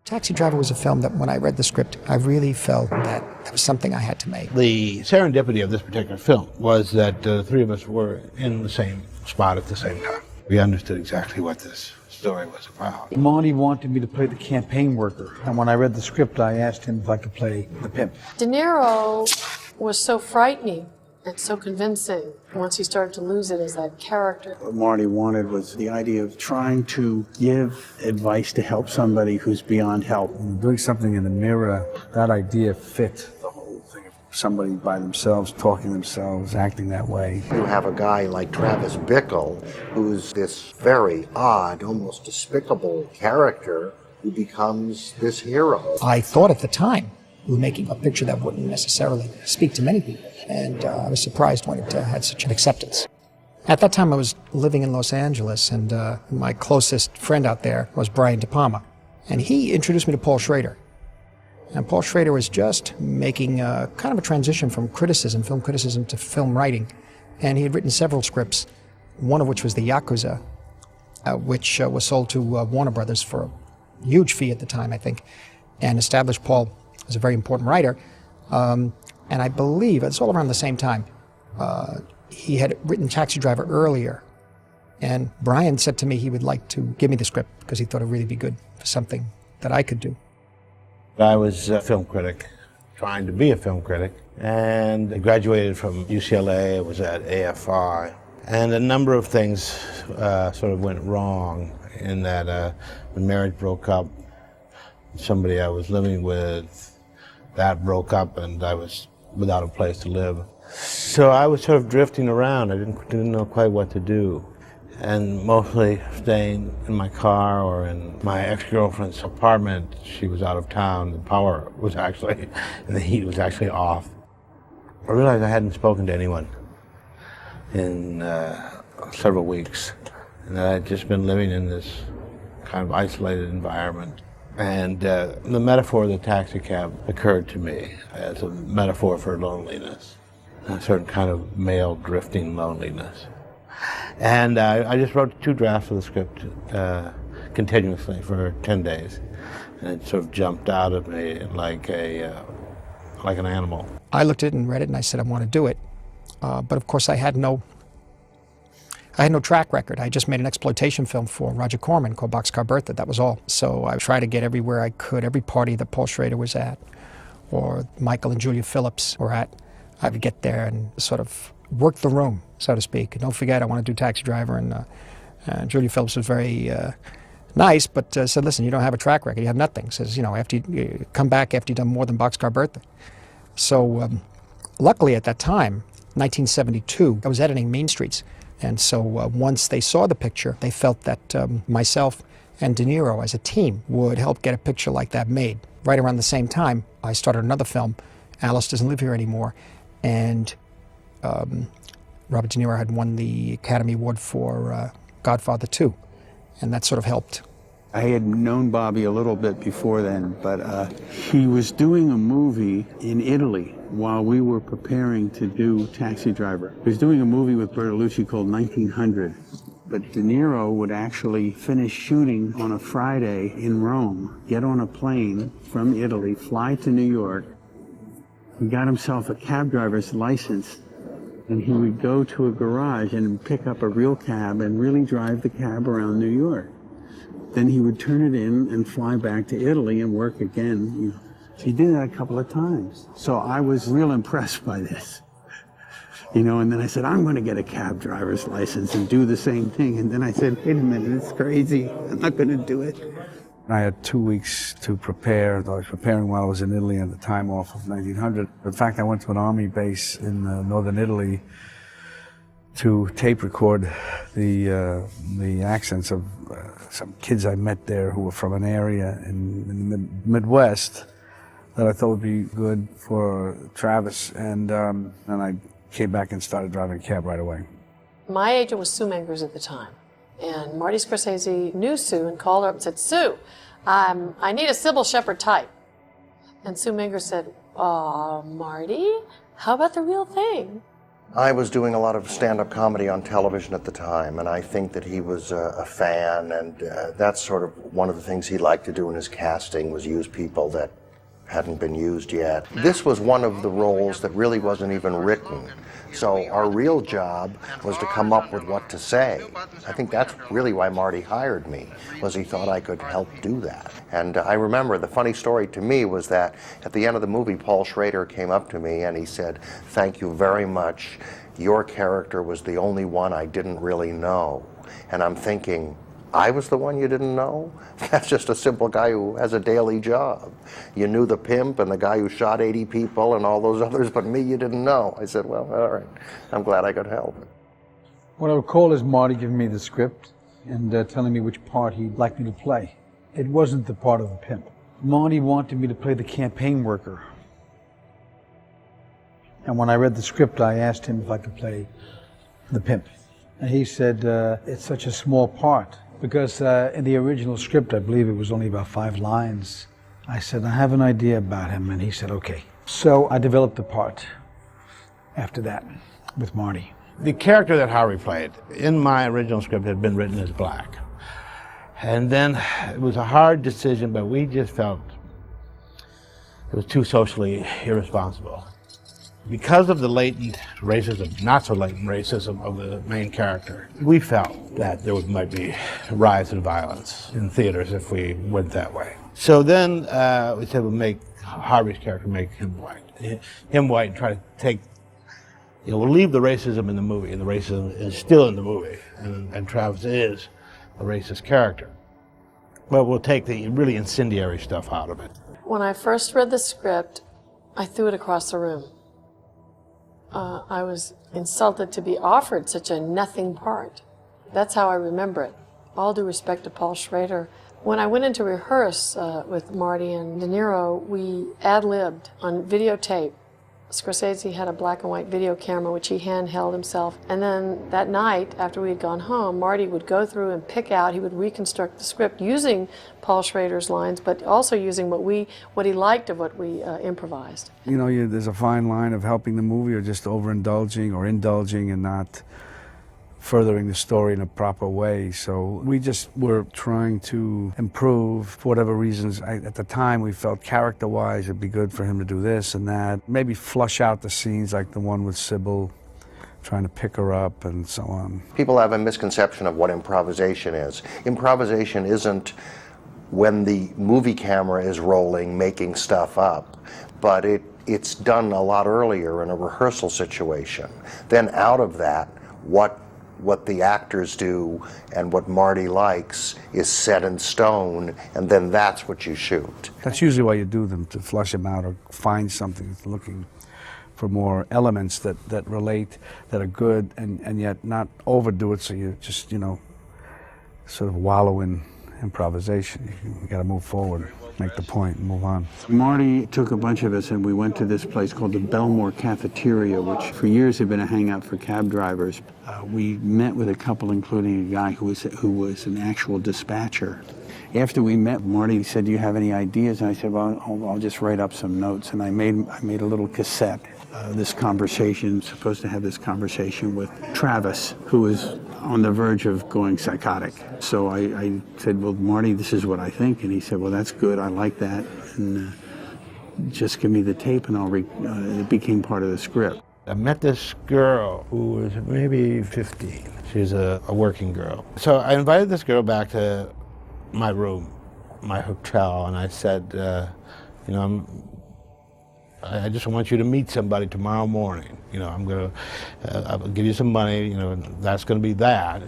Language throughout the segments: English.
Taxi Driver was a film that when I read the script, I really felt that it was something I had to make. The serendipity of this particular film was that the three of us were in the same spot at the same time. We understood exactly what this story was about. Marty wanted me to play the campaign worker, and when I read the script, I asked him if I could play the pimp. De Niro was so frightening and so convincing once he started to lose it as that character. What Marty wanted was the idea of trying to give advice to help somebody who's beyond help. Doing something in the mirror, that idea fit the whole thing of somebody by themselves, talking themselves, acting that way. You have a guy like Travis Bickle, who's this very odd, almost despicable character who becomes this hero. I thought at the time we were making a picture that wouldn't necessarily speak to many people, and I was surprised when it had such an acceptance. At that time I was living in Los Angeles, and my closest friend out there was Brian De Palma, and he introduced me to Paul Schrader. And Paul Schrader was just making kind of a transition from criticism, film criticism, to film writing. And he had written several scripts, one of which was The Yakuza, which was sold to Warner Brothers for a huge fee at the time, I think, and established Paul as a very important writer. And I believe, it's all around the same time, he had written Taxi Driver earlier. And Brian said to me he would like to give me the script because he thought it would really be good for something that I could do. I was a film critic, trying to be a film critic, and I graduated from UCLA. I was at AFI, and a number of things sort of went wrong in that the marriage broke up. Somebody I was living with, that broke up, and I was without a place to live. So I was sort of drifting around. I didn't know quite what to do, and mostly staying in my car or in my ex-girlfriend's apartment. She was out of town. The power was actually, and the heat was actually off. I realized I hadn't spoken to anyone in several weeks, and that I'd just been living in this kind of isolated environment. And the metaphor of the taxi cab occurred to me as a metaphor for loneliness, a certain kind of male drifting loneliness. And I just wrote 2 drafts of the script continuously for 10 days, and it sort of jumped out of me like an animal. I looked at it and read it, and I said I want to do it, but of course I had no track record. I just made an exploitation film for Roger Corman called Boxcar Bertha. That was all. So I tried to get everywhere I could, every party that Paul Schrader was at, or Michael and Julia Phillips were at. I would get there and sort of work the room, so to speak. And don't forget, I want to do Taxi Driver, and Julia Phillips was very nice, but said, listen, you don't have a track record, you have nothing. Says, after you come back after you've done more than Boxcar Bertha. So luckily at that time, 1972, I was editing Mean Streets, and so once they saw the picture, they felt that myself and De Niro as a team would help get a picture like that made. Right around the same time, I started another film, Alice Doesn't Live Here Anymore, and Robert De Niro had won the Academy Award for Godfather 2, and that sort of helped. I had known Bobby a little bit before then, but he was doing a movie in Italy while we were preparing to do Taxi Driver. He was doing a movie with Bertolucci called 1900, but De Niro would actually finish shooting on a Friday in Rome, get on a plane from Italy, fly to New York. He got himself a cab driver's license, and he would go to a garage and pick up a real cab and really drive the cab around New York. Then he would turn it in and fly back to Italy and work again. So he did that a couple of times. So I was real impressed by this. And then I said, I'm going to get a cab driver's license and do the same thing. And then I said, wait a minute, it's crazy. I'm not going to do it. I had 2 weeks to prepare. I was preparing while I was in Italy at the time off of 1900. In fact, I went to an army base in northern Italy to tape record the accents of some kids I met there who were from an area in the Midwest that I thought would be good for Travis. And I came back and started driving a cab right away. My agent was Sue Mengers at the time. And Marty Scorsese knew Sue and called her up and said, Sue, I need a Cybill Shepherd type. And Sue Mengers said, Marty, how about the real thing? I was doing a lot of stand-up comedy on television at the time, and I think that he was a fan, and that's sort of one of the things he liked to do in his casting was use people that hadn't been used yet. This was one of the roles that really wasn't even written. So our real job was to come up with what to say. I think that's really why Marty hired me, was he thought I could help do that. And I remember the funny story to me was that at the end of the movie, Paul Schrader came up to me and he said, "Thank you very much. Your character was the only one I didn't really know." And I'm thinking, I was the one you didn't know? That's just a simple guy who has a daily job. You knew the pimp and the guy who shot 80 people and all those others, but me you didn't know. I said, well, all right, I'm glad I could help. What I recall is Marty giving me the script and telling me which part he'd like me to play. It wasn't the part of the pimp. Marty wanted me to play the campaign worker. And when I read the script, I asked him if I could play the pimp. And he said, it's such a small part. Because in the original script, I believe it was only about 5 lines. I said, I have an idea about him, and he said, okay. So I developed the part after that with Marty. The character that Harvey played in my original script had been written as black. And then it was a hard decision, but we just felt it was too socially irresponsible. Because of the latent racism, not so latent racism of the main character, we felt that there might be riots and violence in theaters if we went that way. So then we said we'll make Harvey's character, make him white. Him white and try to take, we'll leave the racism in the movie, and the racism is still in the movie, and Travis is a racist character. But we'll take the really incendiary stuff out of it. When I first read the script, I threw it across the room. I was insulted to be offered such a nothing part. That's how I remember it. All due respect to Paul Schrader. When I went in to rehearse with Marty and De Niro, we ad-libbed on videotape. Scorsese had a black and white video camera which he handheld himself, and then that night after we had gone home, Marty would go through and pick out, he would reconstruct the script using Paul Schrader's lines, but also using what he liked of what we improvised. You know, there's a fine line of helping the movie or just overindulging or indulging and not furthering the story in a proper way. So we just were trying to improve for whatever reasons. At the time we felt character-wise it'd be good for him to do this and that. Maybe flush out the scenes like the one with Cybill, trying to pick her up and so on. People have a misconception of what improvisation is. Improvisation isn't when the movie camera is rolling, making stuff up, but it's done a lot earlier in a rehearsal situation. Then out of that, what the actors do and what Marty likes is set in stone, and then that's what you shoot. That's usually why you do them, to flush them out or find something that's looking for more elements that relate, that are good, and yet not overdo it so you just, sort of wallow in improvisation. You got to move forward, make the point, and move on. Marty took a bunch of us and we went to this place called the Belmore Cafeteria, which for years had been a hangout for cab drivers. We met with a couple, including a guy who was an actual dispatcher. After we met, Marty said, "Do you have any ideas?" And I said, "Well, I'll just write up some notes." And I made a little cassette. This conversation, supposed to have this conversation with Travis, who was on the verge of going psychotic. So I said, "Well, Marty, this is what I think." And he said, "Well, that's good. I like that. And just give me the tape, and it became part of the script." I met this girl who was maybe 15. She was a working girl. So I invited this girl back to my room, my hotel, and I said, I just want you to meet somebody tomorrow morning. I'll give you some money, that's going to be that,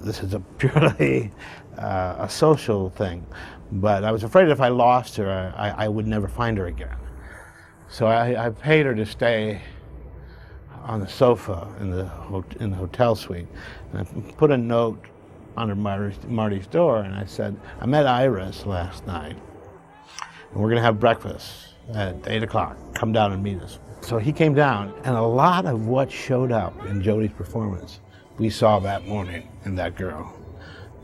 this is a purely a social thing. But I was afraid if I lost her, I would never find her again. So I paid her to stay on the sofa in the hotel suite. And I put a note under Marty's door, and I said, "I met Iris last night, and we're going to have breakfast at 8 o'clock. Come down and meet us." So he came down, and a lot of what showed up in Jodie's performance, we saw that morning in that girl.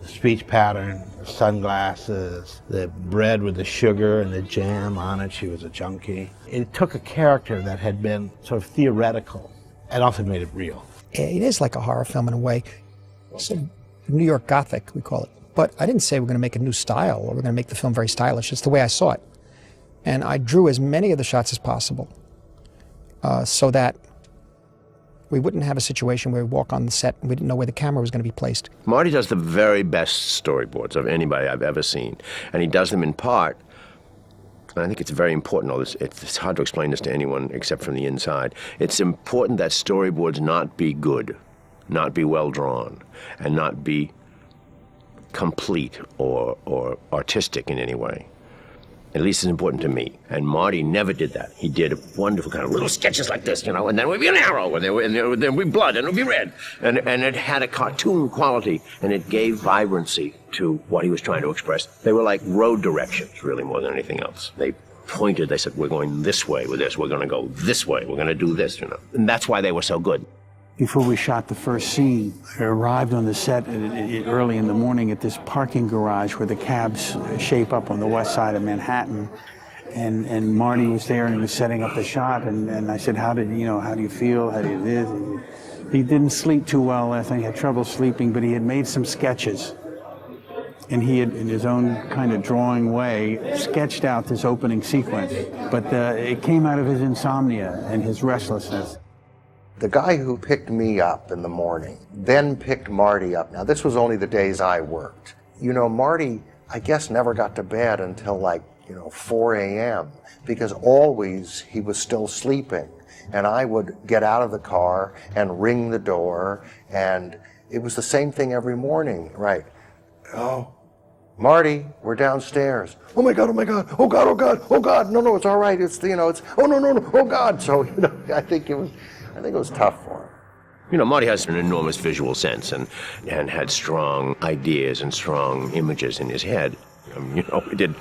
The speech pattern, the sunglasses, the bread with the sugar and the jam on it. She was a junkie. It took a character that had been sort of theoretical and also made it real. It is like a horror film in a way. It's a New York Gothic, we call it. But I didn't say we're going to make a new style or we're going to make the film very stylish. It's the way I saw it. And I drew as many of the shots as possible so that we wouldn't have a situation where we walk on the set and we didn't know where the camera was going to be placed. Marty does the very best storyboards of anybody I've ever seen. And he does them in part, and I think it's very important, it's hard to explain this to anyone except from the inside. It's important that storyboards not be good, not be well drawn, and not be complete or artistic in any way. At least it's important to me. And Marty never did that. He did wonderful kind of little sketches like this, and then we'd be an arrow, and there would be blood, and it would be red. And it had a cartoon quality, and it gave vibrancy to what he was trying to express. They were like road directions, really, more than anything else. They pointed, they said, we're going this way with this, we're going to go this way, we're going to do this, And that's why they were so good. Before we shot the first scene, I arrived on the set early in the morning at this parking garage where the cabs shape up on the west side of Manhattan. And Marty was there and he was setting up the shot. And I said, how do you feel? How do you this? He didn't sleep too well last night. He had trouble sleeping, but he had made some sketches. And he had, in his own kind of drawing way, sketched out this opening sequence. But it came out of his insomnia and his restlessness. The guy who picked me up in the morning then picked Marty up. Now, this was only the days I worked. Marty, I guess, never got to bed until 4 a.m. because always he was still sleeping. And I would get out of the car and ring the door, and it was the same thing every morning, right? Oh, Marty, we're downstairs. Oh my God, oh my God, oh God, oh God, oh God. No, it's all right. It's, oh no, oh God. So, I think it was tough for him. Marty has an enormous visual sense and had strong ideas and strong images in his head. He did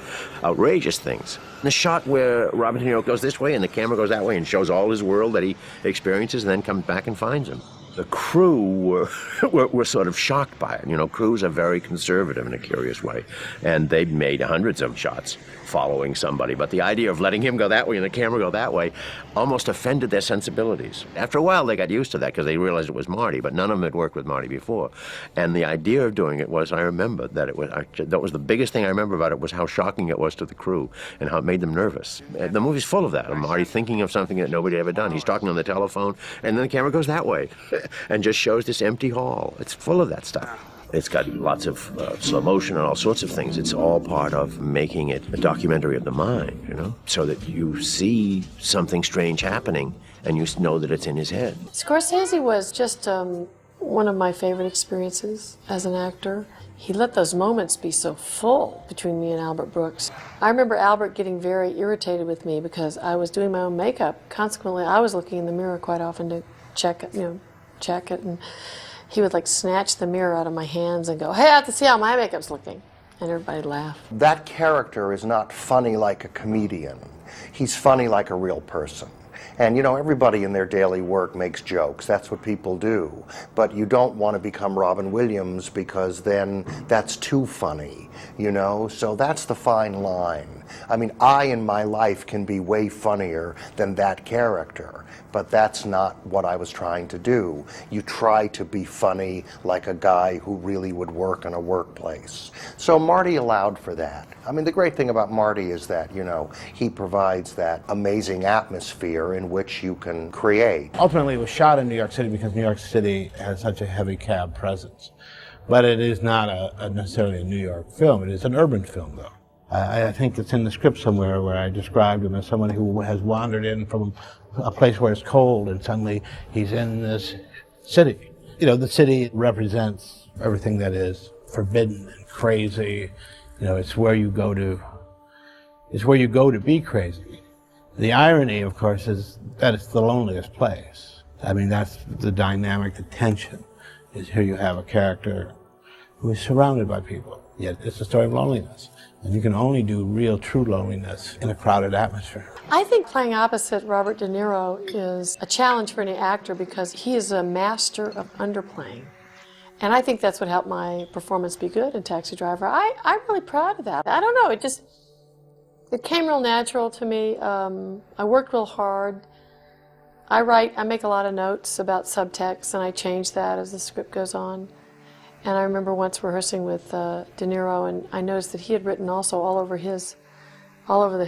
outrageous things. The shot where Robert De Niro goes this way and the camera goes that way and shows all his world that he experiences and then comes back and finds him. The crew were sort of shocked by it. Crews are very conservative in a curious way. And they'd made hundreds of shots following somebody. But the idea of letting him go that way and the camera go that way almost offended their sensibilities. After a while, they got used to that because they realized it was Marty, but none of them had worked with Marty before. And the idea of doing it was, I remember that that was the biggest thing I remember about it was how shocking it was to the crew and how it made them nervous. The movie's full of that, of Marty thinking of something that nobody had ever done. He's talking on the telephone, and then the camera goes that way and just shows this empty hall. It's full of that stuff. It's got lots of slow motion and all sorts of things. It's all part of making it a documentary of the mind, so that you see something strange happening and you know that it's in his head. Scorsese was just one of my favorite experiences as an actor. He let those moments be so full between me and Albert Brooks. I remember Albert getting very irritated with me because I was doing my own makeup. Consequently, I was looking in the mirror quite often to check it, and he would snatch the mirror out of my hands and go, hey, I have to see how my makeup's looking. And everybody laughed. That character is not funny like a comedian. He's funny like a real person. And everybody in their daily work makes jokes. That's what people do. But you don't want to become Robin Williams because then that's too funny, So that's the fine line. I mean, I in my life can be way funnier than that character, but that's not what I was trying to do. You try to be funny like a guy who really would work in a workplace. So Marty allowed for that. I mean, the great thing about Marty is that, he provides that amazing atmosphere in which you can create. Ultimately, it was shot in New York City because New York City has such a heavy cab presence. But it is not necessarily a New York film. It is an urban film, though. I think it's in the script somewhere where I described him as someone who has wandered in from a place where it's cold and suddenly he's in this city. The city represents everything that is forbidden and crazy. It's where you go to be crazy. The irony, of course, is that it's the loneliest place. I mean, that's the dynamic, the tension, is here you have a character who is surrounded by people, yet it's a story of loneliness. And you can only do real, true loneliness in a crowded atmosphere. I think playing opposite Robert De Niro is a challenge for any actor because he is a master of underplaying. And I think that's what helped my performance be good in Taxi Driver. I'm really proud of that. I don't know, it came real natural to me. I worked real hard. I make a lot of notes about subtext, and I change that as the script goes on. And I remember once rehearsing with De Niro, and I noticed that he had written also all over his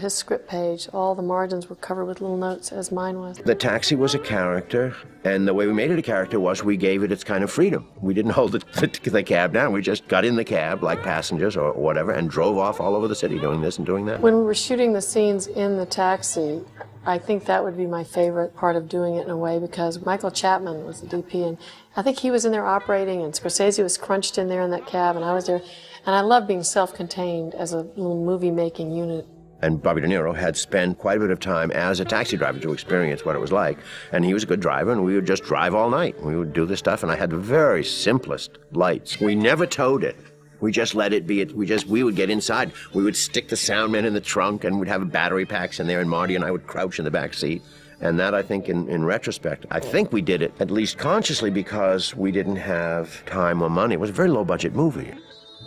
script page, all the margins were covered with little notes, as mine was. The taxi was a character, and the way we made it a character was we gave it its kind of freedom. We didn't hold the cab down. We just got in the cab like passengers or whatever and drove off all over the city doing this and doing that. When we were shooting the scenes in the taxi, I think that would be my favorite part of doing it in a way, because Michael Chapman was the DP, and I think he was in there operating, and Scorsese was crunched in there in that cab, and I was there. And I love being self-contained as a little movie-making unit. And Bobby De Niro had spent quite a bit of time as a taxi driver to experience what it was like. And he was a good driver, and we would just drive all night. We would do this stuff, and I had the very simplest lights. We never towed it. We just let it be. We would get inside. We would stick the sound man in the trunk, and we'd have battery packs in there, and Marty and I would crouch in the back seat. And that, I think, in retrospect, I think we did it at least consciously because we didn't have time or money. It was a very low-budget movie.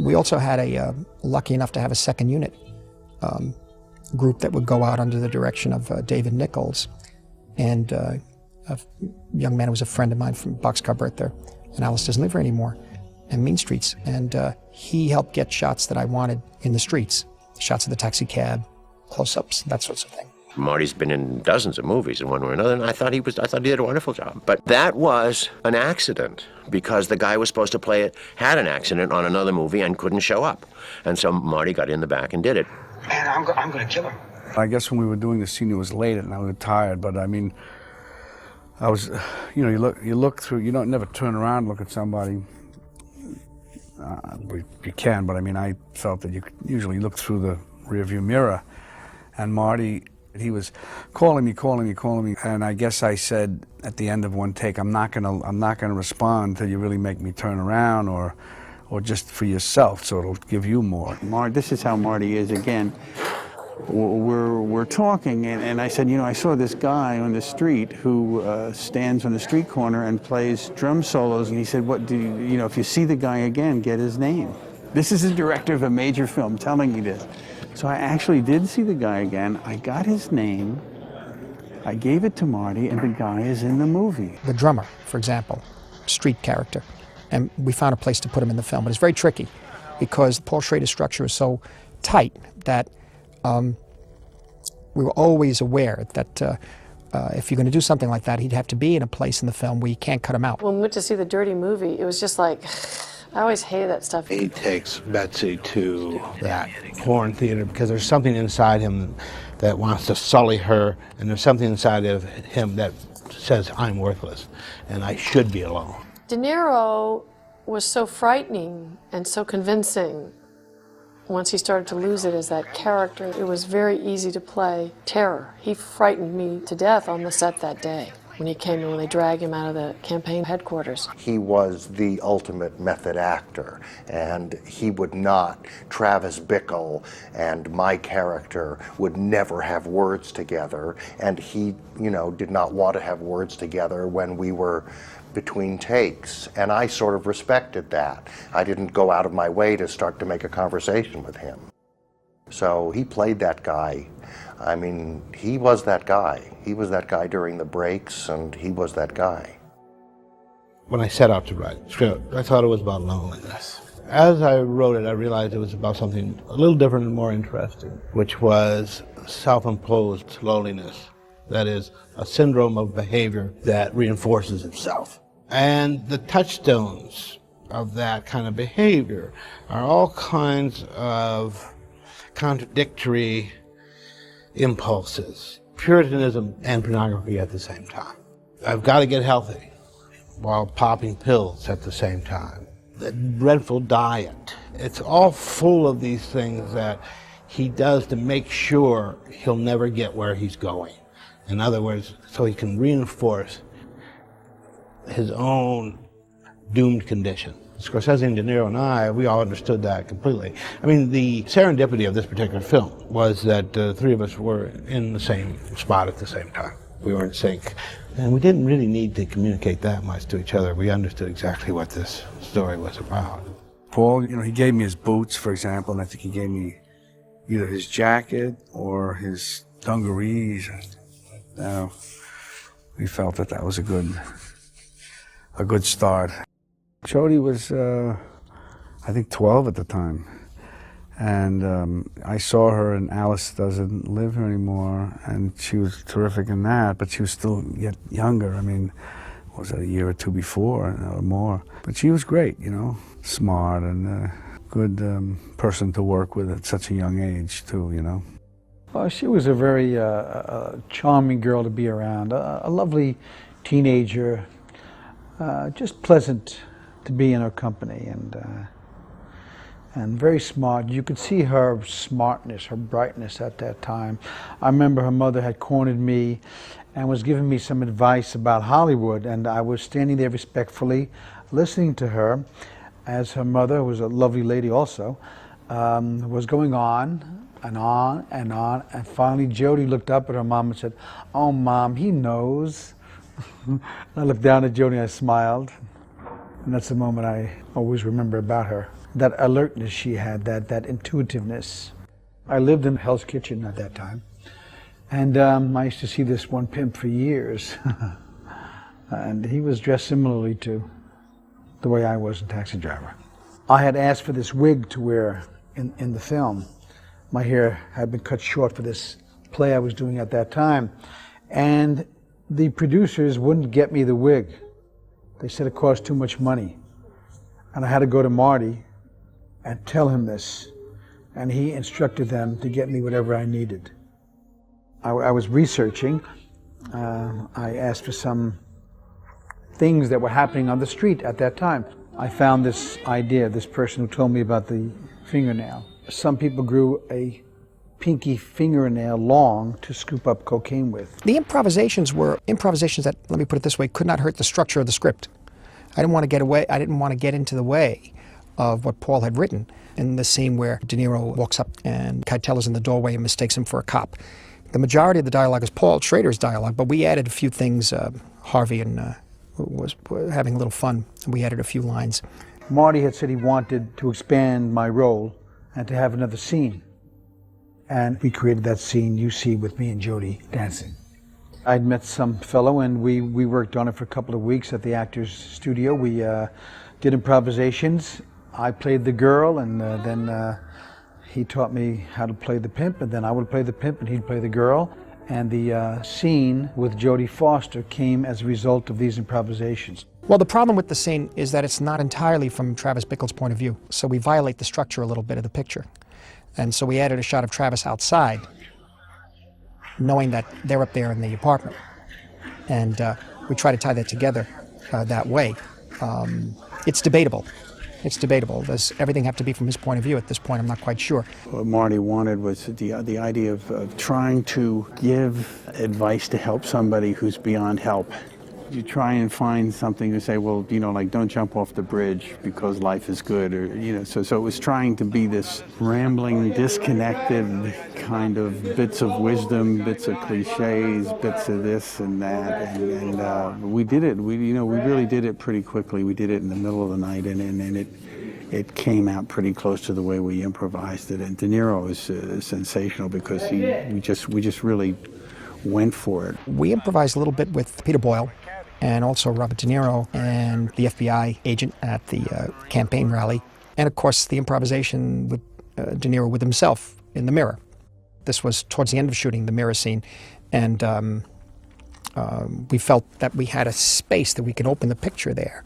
We also had lucky enough to have a second unit group that would go out under the direction of David Nichols and a young man who was a friend of mine from Boxcar Bertha, and Alice doesn't live here anymore, and Mean Streets. And he helped get shots that I wanted in the streets, shots of the taxi cab, close-ups, that sort of thing. Marty's been in dozens of movies in one way or another, and I thought he did a wonderful job. But that was an accident, because the guy who was supposed to play it had an accident on another movie and couldn't show up. And so Marty got in the back and did it. Man, I'm going to kill him. I guess when we were doing the scene, it was late and I was tired, but I mean, I was, you look through, you don't never turn around and look at somebody. You can, but I mean, I felt that you usually look through the rearview mirror, and Marty, he was calling me, and I guess I said at the end of one take, I'm not gonna respond until you really make me turn around, or just for yourself, so it'll give you more. This is how Marty is again. We're talking, and I said, I saw this guy on the street who stands on the street corner and plays drum solos, and he said, what do you, if you see the guy again, get his name. This is the director of a major film telling me this. So I actually did see the guy again. I got his name, I gave it to Marty, and the guy is in the movie. The drummer, for example, street character, and we found a place to put him in the film, but it's very tricky because Paul Schrader's structure is so tight that we were always aware that if you're going to do something like that, he'd have to be in a place in the film where you can't cut him out. When we went to see the Dirty movie, it was just like, I always hated that stuff. He takes Betsy to that porn theater because there's something inside him that wants to sully her, and there's something inside of him that says, I'm worthless, and I should be alone. De Niro was so frightening and so convincing. Once he started to lose it as that character, it was very easy to play terror. He frightened me to death on the set that day when he came in, when they dragged him out of the campaign headquarters. He was the ultimate method actor, and he would not, Travis Bickle and my character would never have words together, and he, did not want to have words together when we were between takes, and I sort of respected that. I didn't go out of my way to start to make a conversation with him. So he played that guy. I mean, he was that guy. He was that guy during the breaks, and he was that guy. When I set out to write the script, I thought it was about loneliness. As I wrote it, I realized it was about something a little different and more interesting, which was self-imposed loneliness. That is, a syndrome of behavior that reinforces itself. And the touchstones of that kind of behavior are all kinds of contradictory impulses. Puritanism and pornography at the same time. I've got to get healthy while popping pills at the same time. The dreadful diet. It's all full of these things that he does to make sure he'll never get where he's going. In other words, so he can reinforce his own doomed condition. Scorsese and De Niro and I, we all understood that completely. I mean, the serendipity of this particular film was that the three of us were in the same spot at the same time. We were in sync. And we didn't really need to communicate that much to each other. We understood exactly what this story was about. Paul, he gave me his boots, for example, and I think he gave me either his jacket or his dungarees. We felt that was a good start. Jodie was, I think, 12 at the time. And I saw her in Alice Doesn't Live Here Anymore, and she was terrific in that, but she was still yet younger. I mean, was that a year or two before or more? But she was great, smart and a good person to work with at such a young age, too, Well, she was a very charming girl to be around, a lovely teenager, just pleasant to be in her company, and very smart. You could see her smartness, her brightness at that time. I remember her mother had cornered me and was giving me some advice about Hollywood, and I was standing there respectfully listening to her as her mother, who was a lovely lady also, was going on and on and on, and finally Jodie looked up at her mom and said, "Oh, Mom, he knows." I looked down at Jodie and I smiled, and that's the moment I always remember about her. That alertness she had, that intuitiveness. I lived in Hell's Kitchen at that time, and I used to see this one pimp for years, and he was dressed similarly to the way I was in Taxi Driver. I had asked for this wig to wear in the film. My hair had been cut short for this play I was doing at that time, and the producers wouldn't get me the wig. They said it cost too much money, and I had to go to Marty and tell him this, and he instructed them to get me whatever I needed. I was researching. I asked for some things that were happening on the street at that time. I found this idea, this person who told me about the fingernail. Some people grew a pinky fingernail long to scoop up cocaine with. The improvisations were improvisations that, let me put it this way, could not hurt the structure of the script. I didn't want to get into the way of what Paul had written. In the scene where De Niro walks up and Keitel's in the doorway and mistakes him for a cop. The majority of the dialogue is Paul Schrader's dialogue, but we added a few things. Harvey and was having a little fun, and we added a few lines. Marty had said he wanted to expand my role and to have another scene. And we created that scene you see with me and Jodie dancing. I'd met some fellow, and we worked on it for a couple of weeks at the Actors Studio. We did improvisations. I played the girl, and then he taught me how to play the pimp, and then I would play the pimp and he'd play the girl. And the scene with Jodie Foster came as a result of these improvisations. Well, the problem with the scene is that it's not entirely from Travis Bickle's point of view, so we violate the structure a little bit of the picture. And so we added a shot of Travis outside, knowing that they're up there in the apartment. And we try to tie that together that way. It's debatable. It's debatable. Does everything have to be from his point of view? At this point, I'm not quite sure. What Marty wanted was the idea of trying to give advice to help somebody who's beyond help. You try and find something to say, well, like don't jump off the bridge because life is good, or so it was trying to be this rambling, disconnected kind of bits of wisdom, bits of cliches, bits of this and that, and we did it. We really did it pretty quickly. We did it in the middle of the night, and it came out pretty close to the way we improvised it. And De Niro is sensational because we just really went for it. We improvised a little bit with Peter Boyle, and also Robert De Niro and the FBI agent at the campaign rally. And of course, the improvisation with De Niro with himself in the mirror. This was towards the end of shooting the mirror scene. And we felt that we had a space that we could open the picture there,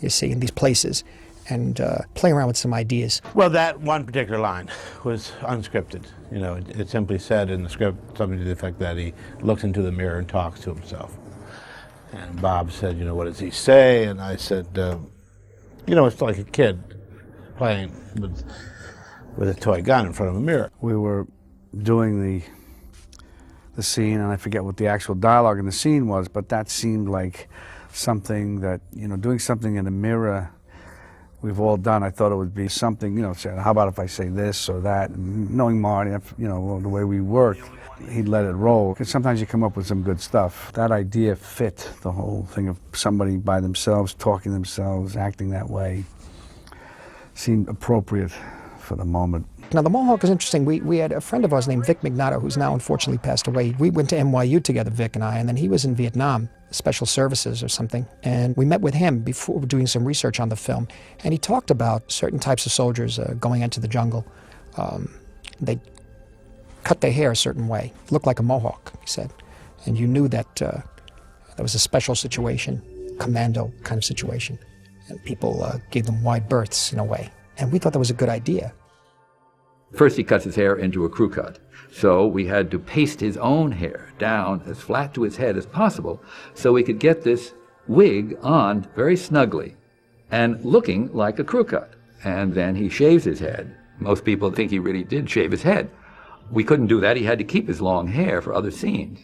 you see, in these places, and play around with some ideas. Well, that one particular line was unscripted. It simply said in the script something to the effect that he looks into the mirror and talks to himself. And Bob said, what does he say? And I said, it's like a kid playing with a toy gun in front of a mirror. We were doing the scene, and I forget what the actual dialogue in the scene was, but that seemed like something that, doing something in a mirror we've all done. I thought it would be something, you know, say, how about if I say this or that? And knowing Marty, you know, the way we worked, he'd let it roll. Because sometimes you come up with some good stuff. That idea fit the whole thing of somebody by themselves, talking themselves, acting that way, seemed appropriate for the moment. Now, the Mohawk is interesting. We had a friend of ours named Vic Magnato, who's now unfortunately passed away. We went to NYU together, Vic and I, and then he was in Vietnam, Special Services or something, and we met with him before doing some research on the film, and he talked about certain types of soldiers going into the jungle. They cut their hair a certain way, looked like a Mohawk, he said, and you knew that there was a special situation, commando kind of situation, and people gave them wide berths in a way, and we thought that was a good idea. First, he cuts his hair into a crew cut. So we had to paste his own hair down as flat to his head as possible so we could get this wig on very snugly and looking like a crew cut. And then he shaves his head. Most people think he really did shave his head. We couldn't do that. He had to keep his long hair for other scenes.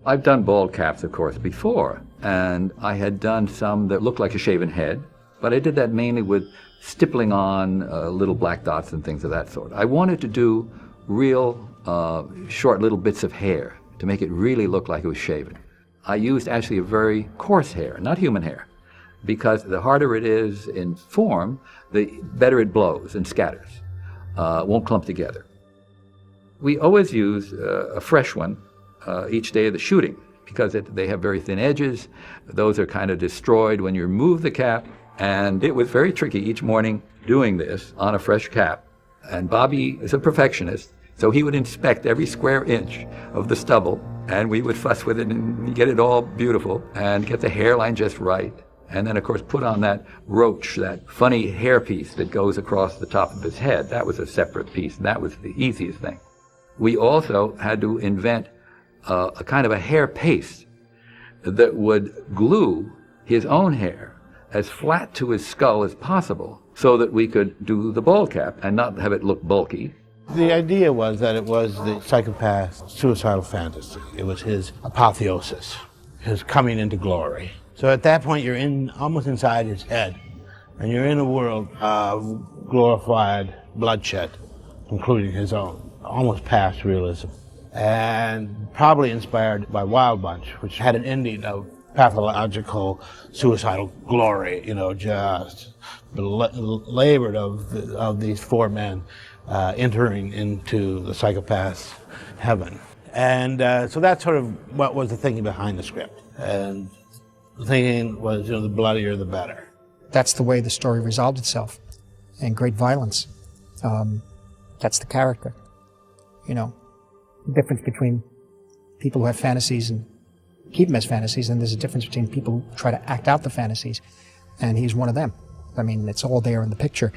I've done bald caps, of course, before, and I had done some that looked like a shaven head, but I did that mainly with stippling on little black dots and things of that sort. I wanted to do real short little bits of hair to make it really look like it was shaven. I used actually a very coarse hair, not human hair, because the harder it is in form, the better it blows and scatters. It won't clump together. We always use a fresh one each day of the shooting because they have very thin edges. Those are kind of destroyed when you remove the cap. And it was very tricky each morning doing this on a fresh cap. And Bobby is a perfectionist, so he would inspect every square inch of the stubble, and we would fuss with it and get it all beautiful and get the hairline just right. And then, of course, put on that roach, that funny hair piece that goes across the top of his head. That was a separate piece, and that was the easiest thing. We also had to invent a kind of a hair paste that would glue his own hair as flat to his skull as possible so that we could do the bald cap and not have it look bulky. The idea was that it was the psychopath's suicidal fantasy. It was his apotheosis, his coming into glory. So at that point, you're almost inside his head, and you're in a world of glorified bloodshed, including his own, almost past realism, and probably inspired by Wild Bunch, which had an ending of pathological suicidal glory, you know, just labored of these four men entering into the psychopath's heaven. And so that's sort of what was the thinking behind the script. And the thinking was, you know, the bloodier the better. That's the way the story resolved itself, and great violence. That's the character, you know. The difference between people who have fantasies and keep them as fantasies, and there's a difference between people who try to act out the fantasies, and he's one of them. I mean, it's all there in the picture,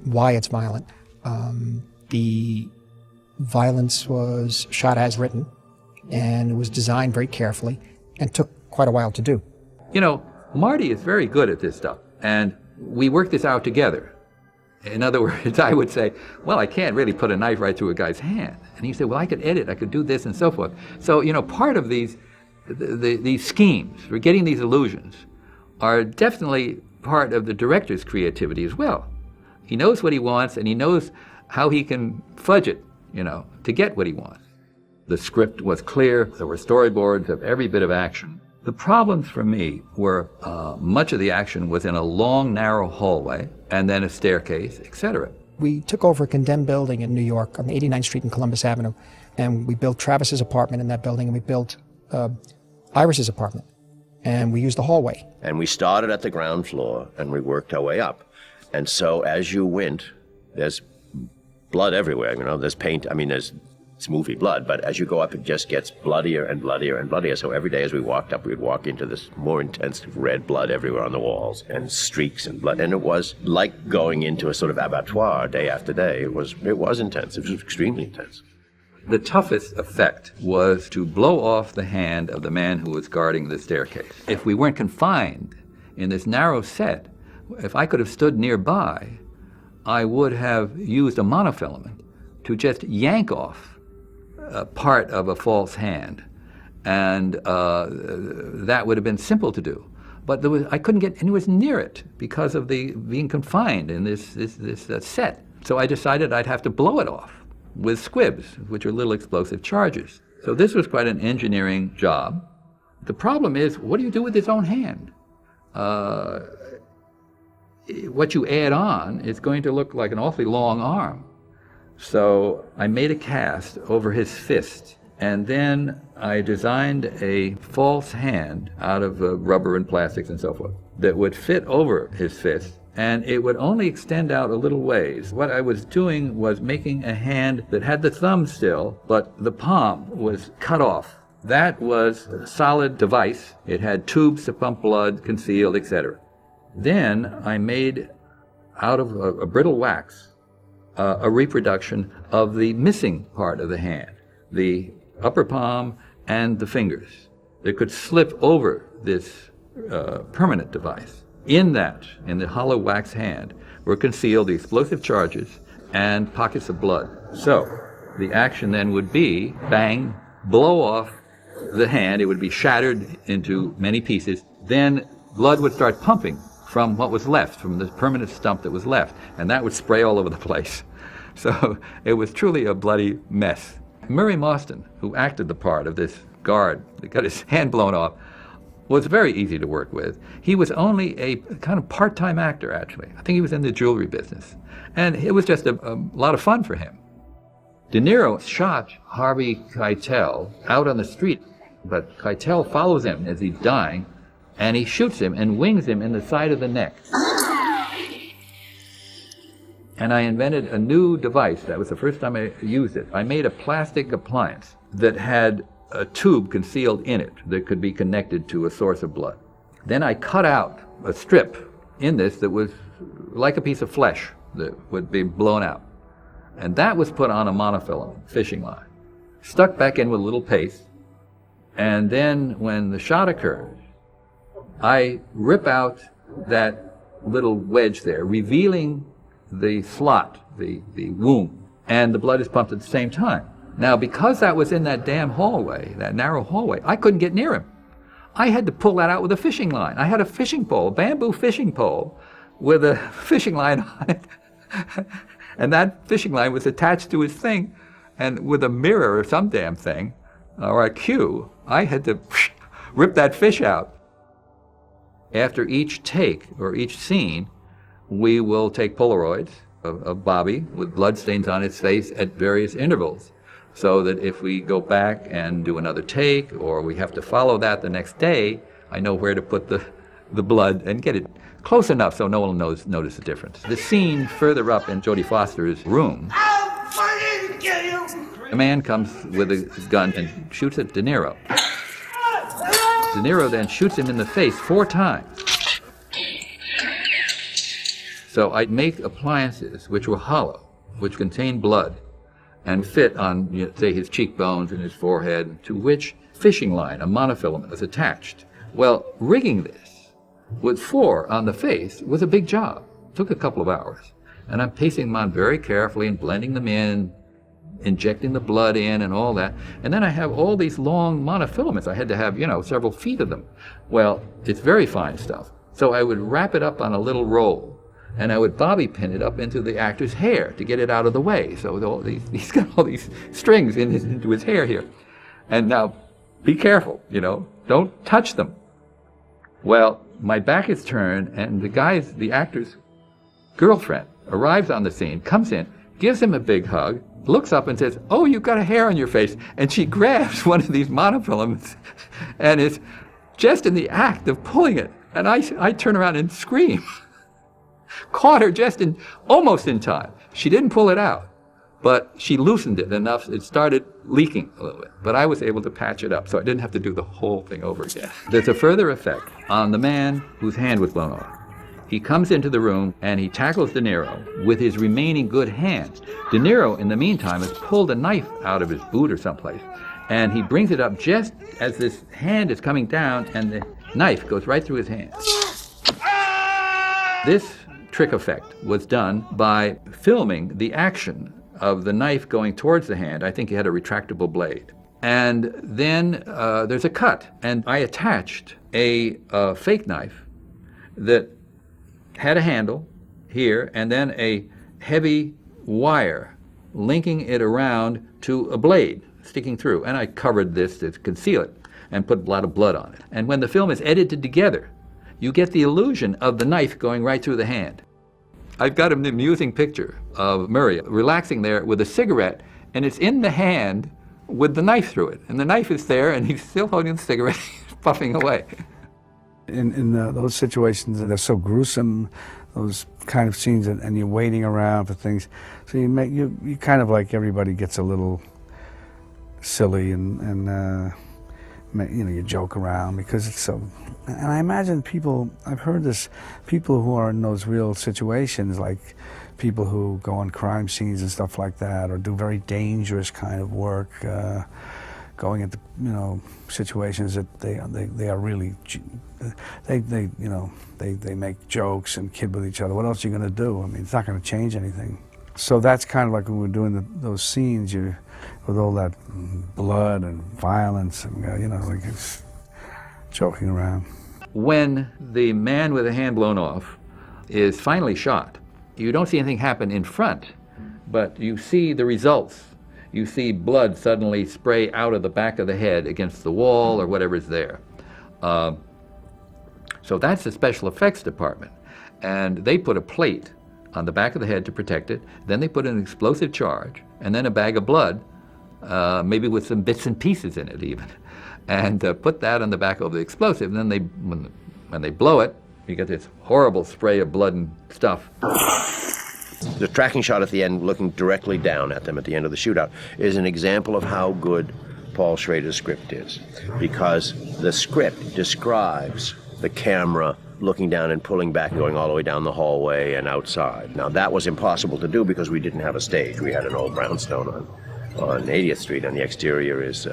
why it's violent. The violence was shot as written, and it was designed very carefully, and took quite a while to do. You know, Marty is very good at this stuff, and we worked this out together. In other words, I would say, well, I can't really put a knife right through a guy's hand. And he said, well, I could edit, I could do this and so forth. So, you know, part of these schemes for getting these illusions are definitely part of the director's creativity as well. He knows what he wants, and he knows how he can fudge it, you know, to get what he wants. The script was clear. There were storyboards of every bit of action. The problems for me were much of the action was in a long, narrow hallway, and then a staircase, etc. We took over a condemned building in New York on 89th Street and Columbus Avenue, and we built Travis's apartment in that building, and we built Iris's apartment, and we used the hallway. And we started at the ground floor, and we worked our way up. And so as you went, there's blood everywhere, you know, there's paint, I mean, it's movie blood, but as you go up, it just gets bloodier and bloodier and bloodier. So every day as we walked up, we'd walk into this more intense red blood everywhere on the walls, and streaks and blood. And it was like going into a sort of abattoir day after day. It was intense. It was extremely intense. The toughest effect was to blow off the hand of the man who was guarding the staircase. If we weren't confined in this narrow set, if I could have stood nearby, I would have used a monofilament to just yank off part of a false hand, and that would have been simple to do. but I couldn't get anywhere near it because of the being confined in this set. So I decided I'd have to blow it off with squibs, which are little explosive charges. So this was quite an engineering job. The problem is, what do you do with his own hand? What you add on is going to look like an awfully long arm. So I made a cast over his fist, and then I designed a false hand out of rubber and plastics and so forth that would fit over his fist, and it would only extend out a little ways. What I was doing was making a hand that had the thumb still, but the palm was cut off. That was a solid device. It had tubes to pump blood, concealed, etc. Then I made, out of a brittle wax, a reproduction of the missing part of the hand, the upper palm and the fingers. They could slip over this permanent device. In the hollow wax hand, were concealed the explosive charges and pockets of blood. So the action then would be, bang, blow off the hand. It would be shattered into many pieces. Then blood would start pumping from what was left, from the permanent stump that was left, and that would spray all over the place. So it was truly a bloody mess. Murray Mauston, who acted the part of this guard that got his hand blown off, was very easy to work with. He was only a kind of part-time actor, actually. I think he was in the jewelry business. And it was just a lot of fun for him. De Niro shot Harvey Keitel out on the street, but Keitel follows him as he's dying, and he shoots him and wings him in the side of the neck. And I invented a new device. That was the first time I used it. I made a plastic appliance that had a tube concealed in it that could be connected to a source of blood. Then I cut out a strip in this that was like a piece of flesh that would be blown out. And that was put on a monofilament fishing line, stuck back in with a little paste. And then when the shot occurs, I rip out that little wedge there, revealing the slot, the womb, and the blood is pumped at the same time. Now, because that was in that damn hallway, that narrow hallway, I couldn't get near him. I had to pull that out with a fishing line. I had a fishing pole, a bamboo fishing pole, with a fishing line on it. And that fishing line was attached to his thing, and with a mirror or some damn thing, or a cue, I had to rip that fish out. After each take, or each scene, we will take Polaroids of Bobby with bloodstains on his face at various intervals, so that if we go back and do another take, or we have to follow that the next day, I know where to put the blood and get it close enough so no one will notice the difference. The scene further up in Jodie Foster's room, a man comes with a gun and shoots at De Niro. De Niro then shoots him in the face 4 times. So I'd make appliances which were hollow, which contained blood, and fit on, say, his cheekbones and his forehead, to which fishing line, a monofilament, was attached. Well, rigging this with 4 on the face was a big job. It took a couple of hours. And I'm pasting them on very carefully and blending them in, injecting the blood in and all that. And then I have all these long monofilaments. I had to have, several feet of them. Well, it's very fine stuff. So I would wrap it up on a little roll, and I would bobby pin it up into the actor's hair to get it out of the way. So he's got all these strings into his hair here. And now, be careful, don't touch them. Well, my back is turned, and the actor's girlfriend arrives on the scene, comes in, gives him a big hug, looks up and says, "Oh, you've got a hair on your face." And she grabs one of these monofilaments and is just in the act of pulling it. And I turn around and scream. Caught her just almost in time. She didn't pull it out, but she loosened it enough, it started leaking a little bit. But I was able to patch it up, so I didn't have to do the whole thing over again. There's a further effect on the man whose hand was blown off. He comes into the room and he tackles De Niro with his remaining good hand. De Niro, in the meantime, has pulled a knife out of his boot or someplace, and he brings it up just as this hand is coming down, and the knife goes right through his hand. This trick effect was done by filming the action of the knife going towards the hand. I think he had a retractable blade. And then there's a cut, and I attached a fake knife that had a handle here and then a heavy wire linking it around to a blade sticking through. And I covered this to conceal it and put a lot of blood on it. And when the film is edited together, you get the illusion of the knife going right through the hand. I've got an amusing picture of Murray relaxing there with a cigarette, and it's in the hand with the knife through it. And the knife is there, and he's still holding the cigarette, puffing away. In those situations that are so gruesome, those kind of scenes, and you're waiting around for things, so you kind of like everybody gets a little silly and you joke around because it's so. And I imagine I've heard this, people who are in those real situations, like people who go on crime scenes and stuff like that, or do very dangerous kind of work, going into situations that they are really. They make jokes and kid with each other. What else are you going to do? I mean, it's not going to change anything. So that's kind of like when we're doing those scenes, with all that blood and violence, and like it's joking around. When the man with the hand blown off is finally shot, you don't see anything happen in front, but you see the results. You see blood suddenly spray out of the back of the head against the wall or whatever's there. So that's the special effects department. And they put a plate on the back of the head to protect it. Then they put an explosive charge, and then a bag of blood, maybe with some bits and pieces in it even, and put that on the back of the explosive. And then when they blow it, you get this horrible spray of blood and stuff. The tracking shot at the end, looking directly down at them at the end of the shootout, is an example of how good Paul Schrader's script is, because the script describes the camera looking down and pulling back and going all the way down the hallway and outside. Now that was impossible to do because we didn't have a stage. We had an old brownstone on 80th Street, and the exterior is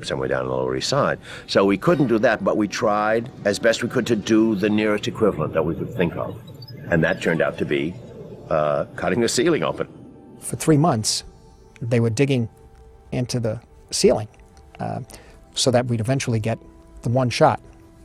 somewhere down on the Lower East Side. So we couldn't do that, but we tried as best we could to do the nearest equivalent that we could think of. And that turned out to be cutting the ceiling open. For 3 months, they were digging into the ceiling so that we'd eventually get the one shot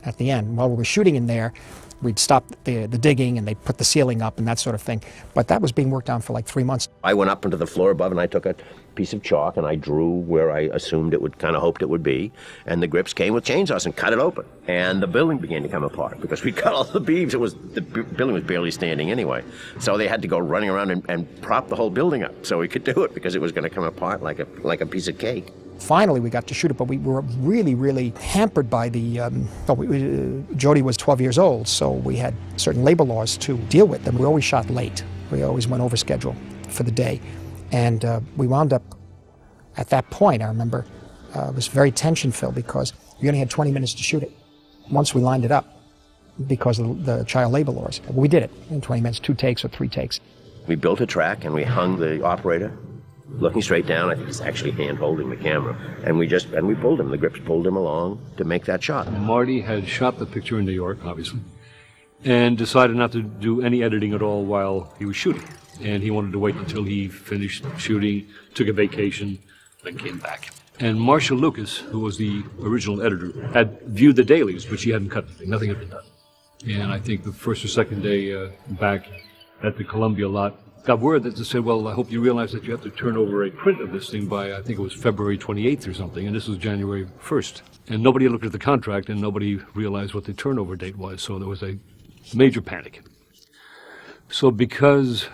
at the end. While we were shooting in there, we'd stop the digging and they'd put the ceiling up and that sort of thing. But that was being worked on for like 3 months. I went up into the floor above and I took a piece of chalk and I drew where I assumed it would, kind of hoped it would be. And the grips came with chainsaws and cut it open. And the building began to come apart because we cut all the beams. The building was barely standing anyway. So they had to go running around and prop the whole building up so we could do it because it was going to come apart like a piece of cake. Finally, we got to shoot it, but we were really, really hampered by the, Jodie was 12 years old, so we had certain labor laws to deal with, and we always shot late. We always went over schedule for the day. And we wound up, at that point, I remember, it was very tension-filled because we only had 20 minutes to shoot it once we lined it up because of the child labor laws. We did it in 20 minutes, 2 takes or 3 takes. We built a track and we hung the operator looking straight down. I think he's actually hand-holding the camera. And we pulled him. The grips pulled him along to make that shot. Marty had shot the picture in New York, obviously, and decided not to do any editing at all while he was shooting. And he wanted to wait until he finished shooting, took a vacation, then came back. And Marcia Lucas, who was the original editor, had viewed the dailies, but she hadn't cut anything. Nothing had been done. And I think the first or second day back at the Columbia lot, got word that they said, well, I hope you realize that you have to turn over a print of this thing by, I think it was February 28th or something, and this was January 1st. And nobody looked at the contract, and nobody realized what the turnover date was, so there was a major panic. So because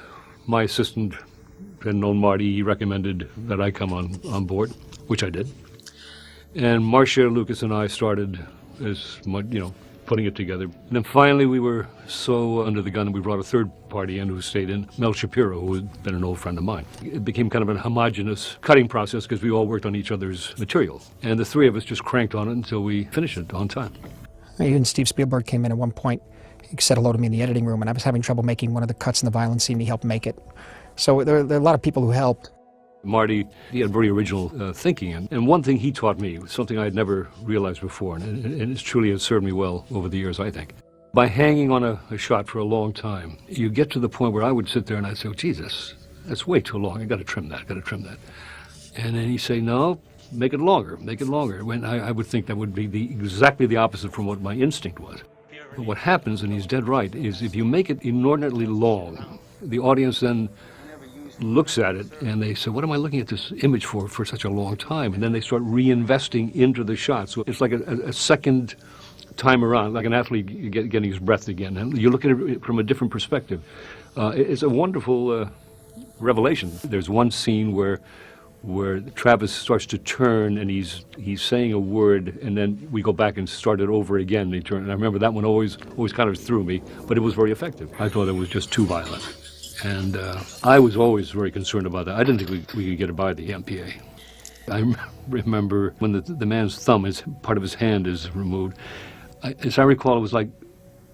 my assistant had known Marty, he recommended that I come on board, which I did. And Marcia Lucas and I started as much, putting it together. And then finally we were so under the gun that we brought a third party in who stayed in, Mel Shapiro, who had been an old friend of mine. It became kind of a homogeneous cutting process because we all worked on each other's material. And the three of us just cranked on it until we finished it on time. Even Steve Spielberg came in at one point. He said hello to me in the editing room, and I was having trouble making one of the cuts in the violence scene. He helped make it. So there are a lot of people who helped. Marty, he had very original thinking, and one thing he taught me was something I had never realized before, and it truly has served me well over the years, I think. By hanging on a shot for a long time, you get to the point where I would sit there and I'd say, oh, Jesus, that's way too long. I got to trim that, And then he'd say, no, make it longer, make it longer. When I would think that would be exactly the opposite from what my instinct was. But what happens, and he's dead right, is if you make it inordinately long, the audience then looks at it and they say, what am I looking at this image for such a long time? And then they start reinvesting into the shot. So it's like a second time around, like an athlete getting his breath again. And you look at it from a different perspective. It's a wonderful revelation. There's one scene where Travis starts to turn and he's saying a word, and then we go back and start it over again. And he turns, and I remember that one always kind of threw me, but it was very effective. I thought it was just too violent. And I was always very concerned about that. I didn't think we could get it by the MPA. I remember when the man's thumb, part of his hand is removed. As I recall, it was like,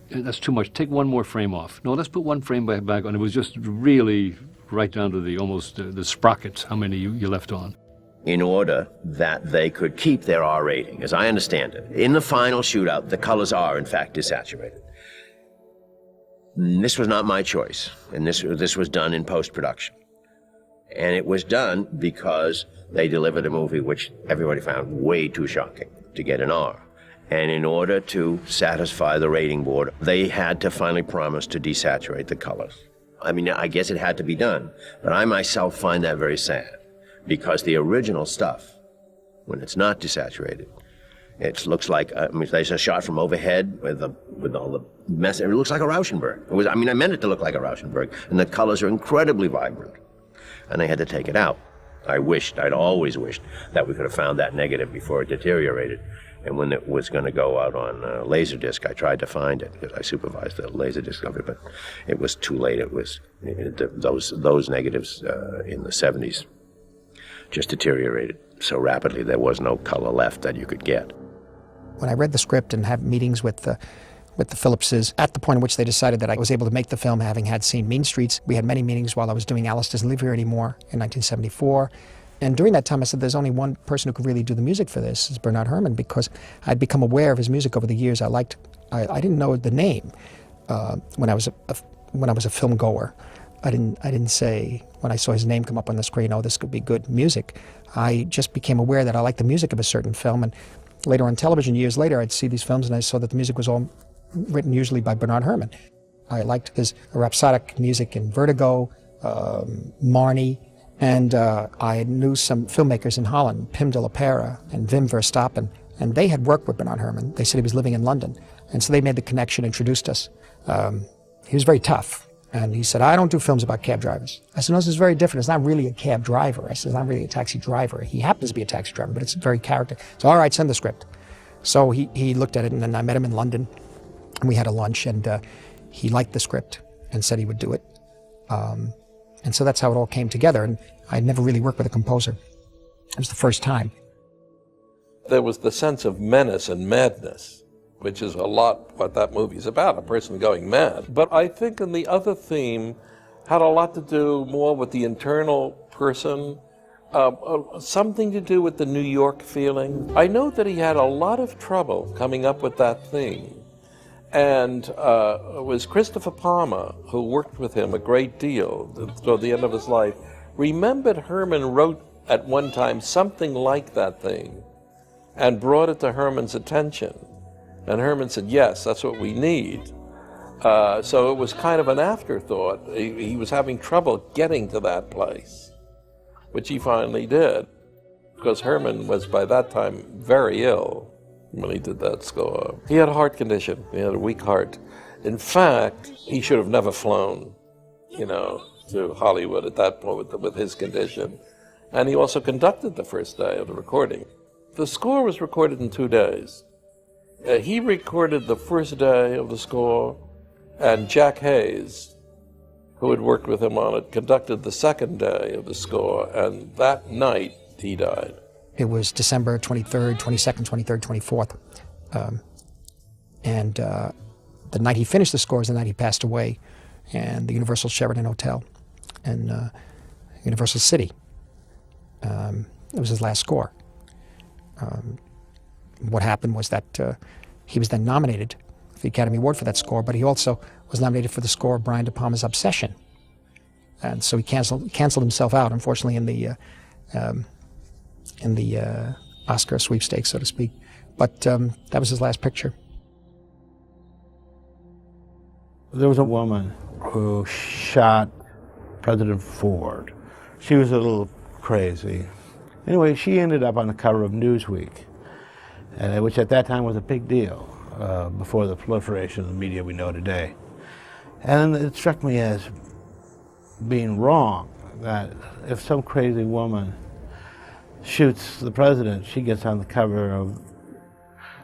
that's too much. Take one more frame off. No, let's put one frame back on. It was just really right down to the sprockets, how many you left on. In order that they could keep their R rating, as I understand it. In the final shootout, the colors are, in fact, desaturated. This was not my choice, and this was done in post-production. And it was done because they delivered a movie which everybody found way too shocking to get an R. And in order to satisfy the rating board, they had to finally promise to desaturate the colors. I mean, I guess it had to be done, but I myself find that very sad, because the original stuff, when it's not desaturated, it looks like, there's a shot from overhead with all the mess. It looks like a Rauschenberg. I meant it to look like a Rauschenberg, and the colors are incredibly vibrant, and they had to take it out. I'd always wished that we could have found that negative before it deteriorated. And when it was going to go out on Laserdisc, I tried to find it because I supervised the Laserdisc of it, but it was too late. It was those negatives in the 70s just deteriorated so rapidly there was no color left that you could get. When I read the script and had meetings with the Phillipses, at the point at which they decided that I was able to make the film, having had seen Mean Streets, we had many meetings while I was doing Alice Doesn't Live Here Anymore in 1974. And during that time, I said, there's only one person who could really do the music for this, is Bernard Herrmann, because I'd become aware of his music over the years. I didn't know the name when I was a film goer. I didn't say, when I saw his name come up on the screen, oh, this could be good music. I just became aware that I liked the music of a certain film. And later on television, years later, I'd see these films and I saw that the music was all written usually by Bernard Herrmann. I liked his rhapsodic music in Vertigo, Marnie, and I knew some filmmakers in Holland, Pim de la Pera and Wim Verstappen, and they had worked with Bernard Herrmann. They said he was living in London, and so they made the connection, introduced us. He was very tough, and he said, I don't do films about cab drivers. I said, no, this is very different. It's not really a cab driver. I said, it's not really a taxi driver. He happens to be a taxi driver, but it's very character. So, all right, send the script. So he looked at it, and then I met him in London, and we had a lunch, and he liked the script and said he would do it. And so that's how it all came together. And I'd never really worked with a composer. It was the first time. There was the sense of menace and madness, which is a lot what that movie's about, a person going mad. But I think in the other theme had a lot to do more with the internal person, something to do with the New York feeling. I know that he had a lot of trouble coming up with that theme. And it was Christopher Palmer, who worked with him a great deal toward the end of his life, remembered Herrmann wrote at one time something like that thing and brought it to Herrmann's attention. And Herrmann said, yes, that's what we need. So it was kind of an afterthought. He was having trouble getting to that place, which he finally did, because Herrmann was by that time very ill when he did that score. He had a heart condition. He had a weak heart. In fact, he should have never flown, to Hollywood at that point with his condition. And he also conducted the first day of the recording. The score was recorded in 2 days. He recorded the first day of the score, and Jack Hayes, who had worked with him on it, conducted the second day of the score, and that night he died. It was December 23rd, 22nd, 23rd, 24th. And the night he finished the score is the night he passed away, and the Universal Sheraton Hotel in Universal City. It was his last score. What happened was that he was then nominated for the Academy Award for that score, but he also was nominated for the score of Brian De Palma's Obsession. And so he canceled himself out, unfortunately, in in the Oscar sweepstakes, so to speak. But that was his last picture. There was a woman who shot President Ford. She was a little crazy. Anyway, she ended up on the cover of Newsweek, which at that time was a big deal, before the proliferation of the media we know today. And it struck me as being wrong that if some crazy woman shoots the president, she gets on the cover of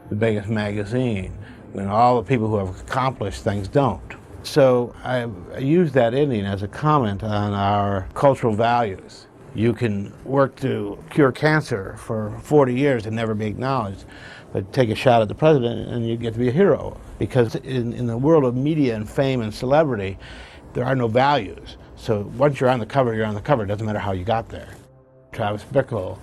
the biggest magazine, when all the people who have accomplished things don't. So I used that ending as a comment on our cultural values. You can work to cure cancer for 40 years and never be acknowledged, but take a shot at the president and you get to be a hero. Because in the world of media and fame and celebrity, there are no values. So once you're on the cover, you're on the cover. It doesn't matter how you got there. Travis Bickle,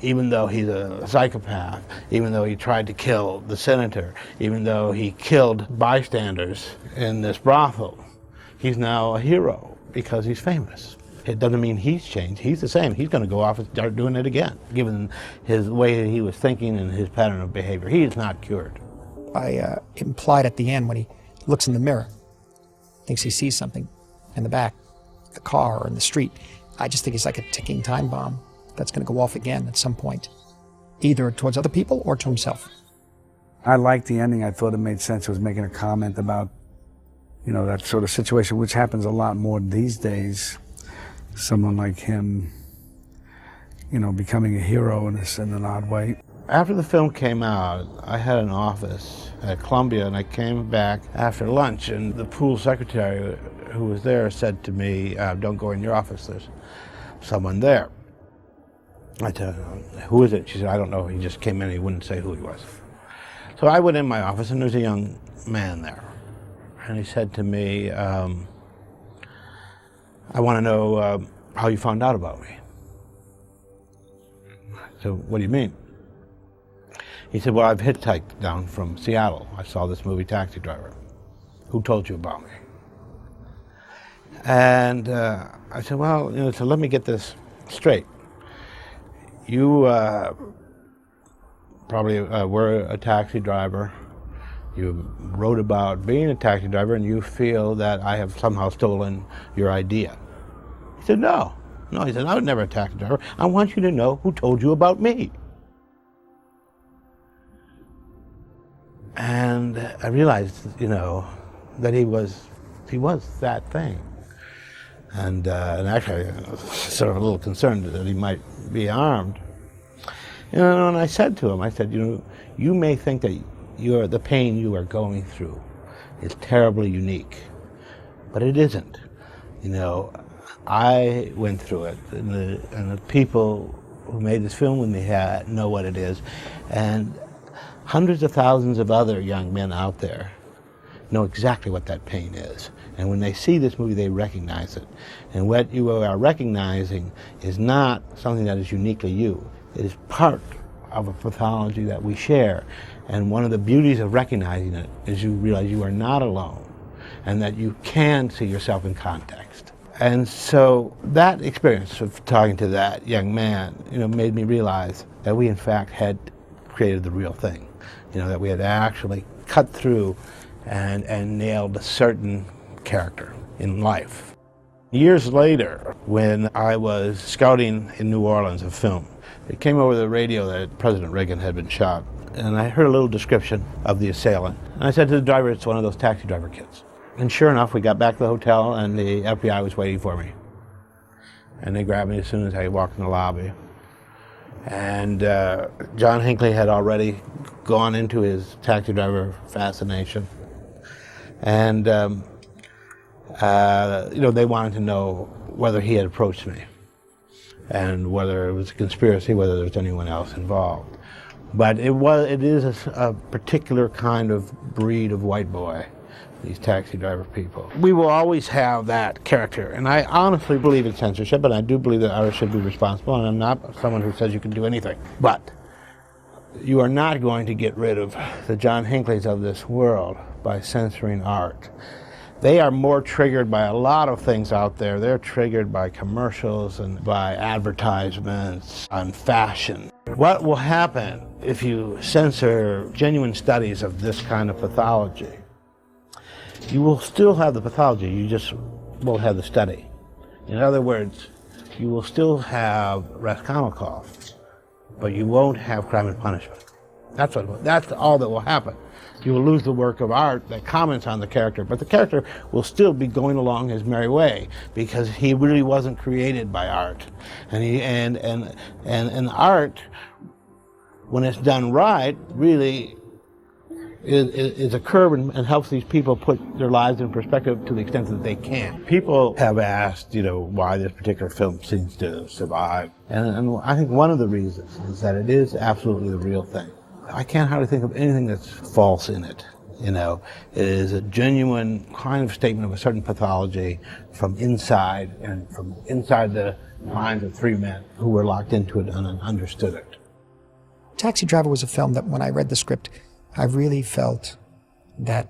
even though he's a psychopath, even though he tried to kill the senator, even though he killed bystanders in this brothel, he's now a hero because he's famous. It doesn't mean he's changed. He's the same. He's going to go off and start doing it again, given his way that he was thinking and his pattern of behavior. He is not cured. I implied at the end when he looks in the mirror, thinks he sees something in the back, the car or in the street. I just think he's like a ticking time bomb that's going to go off again at some point, either towards other people or to himself. I liked the ending. I thought it made sense. It was making a comment about, that sort of situation, which happens a lot more these days. Someone like him, becoming a hero in an odd way. After the film came out, I had an office at Columbia, and I came back after lunch, and the pool secretary who was there said to me, don't go in your office, there's someone there. I said, who is it? She said, I don't know, he just came in, he wouldn't say who he was. So I went in my office, and there's a young man there. And he said to me, I want to know how you found out about me. So what do you mean? He said, well, I've hitchhiked down from Seattle. I saw this movie, Taxi Driver. Who told you about me? And I said, well, so let me get this straight. You probably were a taxi driver. You wrote about being a taxi driver, and you feel that I have somehow stolen your idea. He said, no. No, he said, I was never a taxi driver. I want you to know who told you about me. And I realized, that he was that thing. And actually, I was sort of a little concerned that he might be armed. And I said to him, I said, you may think that the pain you are going through is terribly unique, but it isn't. I went through it, and the people who made this film with me know what it is, and hundreds of thousands of other young men out there know exactly what that pain is. And when they see this movie, they recognize it. And what you are recognizing is not something that is uniquely you. It is part of a pathology that we share. And one of the beauties of recognizing it is you realize you are not alone, and that you can see yourself in context. And so that experience of talking to that young man, made me realize that we in fact had created the real thing. That we had actually cut through and nailed a certain character in life. Years later, when I was scouting in New Orleans a film, it came over the radio that President Reagan had been shot, and I heard a little description of the assailant. And I said to the driver, it's one of those taxi driver kids. And sure enough, we got back to the hotel, and the FBI was waiting for me. And they grabbed me as soon as I walked in the lobby. And John Hinckley had already gone into his taxi driver fascination. And, they wanted to know whether he had approached me and whether it was a conspiracy, whether there was anyone else involved. But it is a particular kind of breed of white boy, these taxi driver people. We will always have that character, and I honestly believe in censorship, and I do believe that artists should be responsible, and I'm not someone who says you can do anything. But you are not going to get rid of the John Hinckleys of this world by censoring art. They are more triggered by a lot of things out there. They're triggered by commercials and by advertisements and fashion. What will happen if you censor genuine studies of this kind of pathology? You will still have the pathology, you just won't have the study. In other words, you will still have Raskolnikov, but you won't have Crime and Punishment. That's all that will happen. You will lose the work of art that comments on the character, but the character will still be going along his merry way because he really wasn't created by art. And art, when it's done right, really is a curve and helps these people put their lives in perspective to the extent that they can. People have asked, why this particular film seems to survive. And I think one of the reasons is that it is absolutely the real thing. I can't hardly think of anything that's false in it. It is a genuine kind of statement of a certain pathology from inside the minds of three men who were locked into it and understood it. Taxi Driver was a film that when I read the script, I really felt that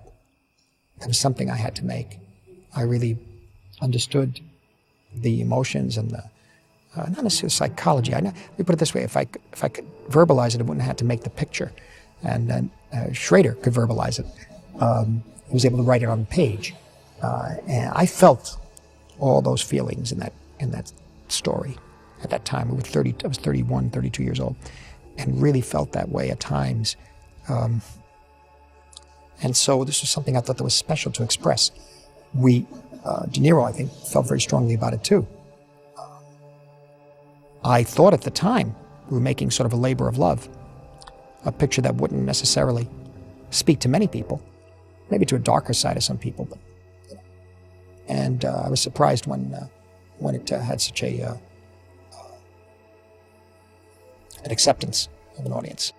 it was something I had to make. I really understood the emotions and the not necessarily psychology. Let me put it this way: if I could verbalize it, I wouldn't have to make the picture. And then Schrader could verbalize it. He was able to write it on the page, and I felt all those feelings in that story at that time. I was 31, 32 years old, and really felt that way at times. And so this was something I thought that was special to express. De Niro, I think, felt very strongly about it too. I thought at the time we were making sort of a labor of love, a picture that wouldn't necessarily speak to many people, maybe to a darker side of some people. But, and I was surprised when it had such an acceptance of an audience.